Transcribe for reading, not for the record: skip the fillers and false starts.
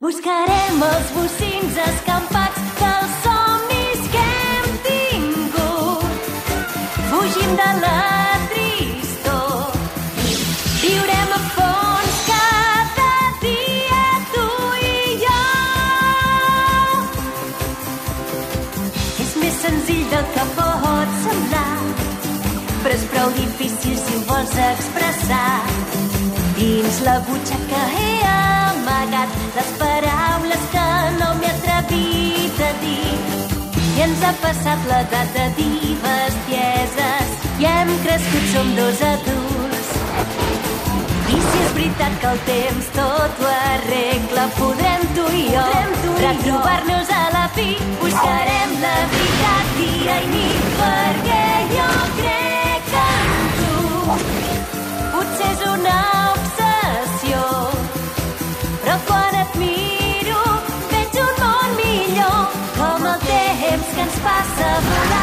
Buscarem els bocins escampats dels somnis que hem tingut. Fugim de la tristor. Viurem a fons cada dia, tu i jo. És més senzill del que pot semblar, però és prou difícil si ho vols expressar. Dins la butxaca he amagat les paraules que no m'he atrevit a dir. I ens ha passat l'edat de dir bestieses i hem crescut, som dos adults. I si és veritat que el temps tot ho arregla, podrem tu i jo retrobar-nos a la fi. Buscarem la veritat dia i nit, perquè jo crec en tu. Potser és una obsessió, però quan et miro veig un món millor, com el temps que ens passa volant.